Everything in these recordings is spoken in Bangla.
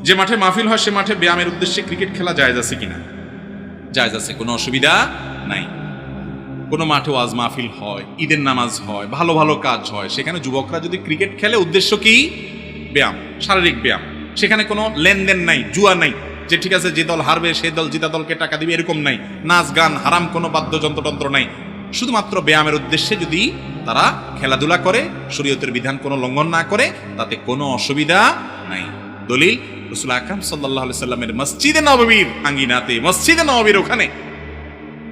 যে মাঠে মাহফিল হয় সে মাঠে ব্যায়ামের উদ্দেশ্যে ক্রিকেট খেলা জায়েজ আছে কিনা? জায়েজ আছে, কোনো অসুবিধা নাই। কোনো মাঠে ওয়াজ মাহফিল হয়, ঈদের নামাজ হয়, ভালো ভালো কাজ হয়, সেখানে যুবকরা যদি ক্রিকেট খেলে উদ্দেশ্য কি? ব্যায়াম, শারীরিক ব্যায়াম। সেখানে কোনো লেনদেন নাই, জুয়া নাই যে ঠিক আছে যে দল হারবে সেই দল জিতা দলকে টাকা দিবে, এরকম নাই। নাচ গান হারাম কোনো বাদ্যযন্ত্রতন্ত্র নাই। শুধুমাত্র ব্যায়ামের উদ্দেশ্যে যদি তারা খেলাধুলা করে, শরীয়তের বিধান কোনো লঙ্ঘন না করে, তাতে কোনো অসুবিধা নাই। দলিল রাসূল আকরাম সাল্লাল্লাহু আলাইহি সাল্লামের মসজিদে নববীর আঙ্গিনাতে, মসজিদে নববীর ওখানে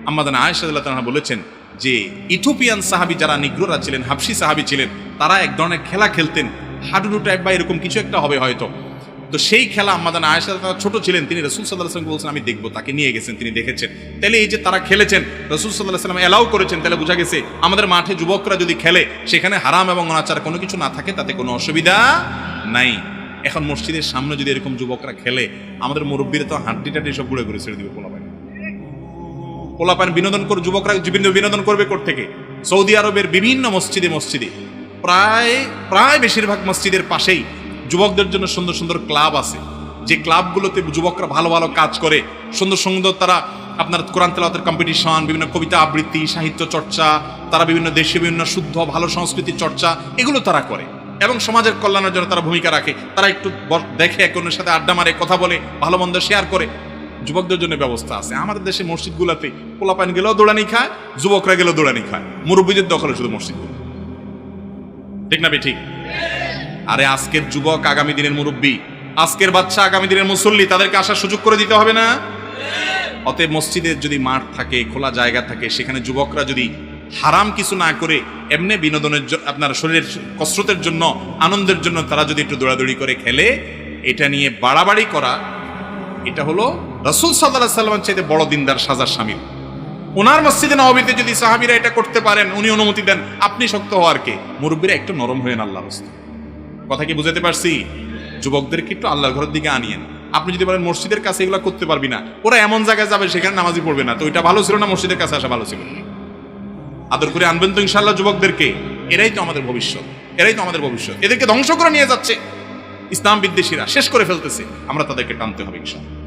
আম্মাজান আয়েশা রাদিয়াল্লাহু তাআলা বলেছেন যে ইথিওপিয়ান সাহাবী যারা নিগ্রোরা ছিলেন, হাবশি সাহাবী ছিলেন, তারা এক ধরনের খেলা খেলতেন, হাডুডু টাইপ বা এরকম কিছু একটা হবে হয়তো। তো সেই খেলা আম্মাজান আয়েশা তারা ছোট ছিলেন, তিনি রাসূল সাল্লাল্লাহু আলাইহি ওয়াসাল্লাম বলছেন আমি দেখবো, তাকে নিয়ে গেছেন, তিনি দেখেছেন। তাহলে এই যে তারা খেলেছেন, রাসূল সাল্লাল্লাহু আলাইহি ওয়াসাল্লাম এলাও করেছেন, তাহলে বোঝা গেছে আমাদের মাঠে যুবকরা যদি খেলে সেখানে হারাম এবং অনাচার কোনো কিছু না থাকে, তাতে কোনো অসুবিধা নাই। এখন মসজিদের সামনে যদি এরকম যুবকরা খেলে, আমাদের মুরব্বীরা তো হাড্ডি টাড্ডি সব গুঁড়ে করে ছেড়ে দিবে। পোলাপান বিনোদন করে, যুবকরা বিনোদন করবে কোত্থেকে? সৌদি আরবের বিভিন্ন মসজিদে প্রায় বেশিরভাগ মসজিদের পাশেই যুবকদের জন্য সুন্দর সুন্দর ক্লাব আছে, যে ক্লাবগুলোতে যুবকরা ভালো ভালো কাজ করে, সুন্দর সুন্দর তারা আপনার কোরআন তেলাওয়াতের কম্পিটিশন, বিভিন্ন কবিতা আবৃত্তি, সাহিত্য চর্চা, তারা বিভিন্ন দেশে বিভিন্ন শুদ্ধ ভালো সংস্কৃতির চর্চা, এগুলো তারা করে এবং সমাজের কল্যাণের জন্য তারা ভূমিকা রাখে। তারা একটু দেখে, এক অন্যের সাথে আড্ডা মারে, কথা বলে, ভালো মন্দ শেয়ার করে। যুবকদের জন্য ব্যবস্থা আছে। আমাদের দেশে মসজিদগুলোতে পোলাপান গেলেও দৌড়ানি খায়, যুবকরা গেলেও দৌড়ানি খায়, মুরব্বীদের দখলে শুধু মসজিদগুলো। ঠিক না ঠিক? আরে আজকের যুবক আগামী দিনের মুরব্বী, আজকের বাচ্চা আগামী দিনের মুসল্লি, তাদেরকে আসার সুযোগ করে দিতে হবে না? অতএব মসজিদের যদি মাঠ থাকে, খোলা জায়গা থাকে, সেখানে যুবকরা যদি হারাম কিছু না করে এমনি বিনোদনের আপনার শরীরের কসরতের জন্য, আনন্দের জন্য তারা যদি একটু দৌড়াদৌড়ি করে খেলে, এটা নিয়ে বাড়াবাড়ি করা, এটা হলো রাসূল সাল্লাল্লাহু আলাইহি ওয়াসাল্লামের চাইতে বড় দিনদার সাজার শামিল। ওনার মসজিদে নববীতে যদি সাহাবীরা এটা করতে পারেন, উনি অনুমতি দেন, আপনি শক্ত হওয়ার কে? মুরব্বীরা একটু নরম হয়ে আল্লাহর রাস্তায়। কথা কি বুঝাতে পারছি? যুবকদেরকে একটু আল্লাহর ঘরের দিকে আনিয়েন। আপনি যদি বলেন মসজিদের কাছে এগুলো করতে পারবি না, ওরা এমন জায়গায় যাবে সেখানে নামাজই পড়বে না, তো এটা ভালো ছিল না? মসজিদের কাছে আসা ভালো ছিল? আদর করে আনবেন তো ইনশাআল্লাহ যুবকদেরকে। এরাই তো আমাদের ভবিষ্যৎ, এদেরকে ধ্বংস করে নিয়ে যাচ্ছে ইসলাম বিদ্বেষীরা, শেষ করে ফেলতেছে। আমরা তাদেরকে টানতে হবে ইনশাআল্লাহ।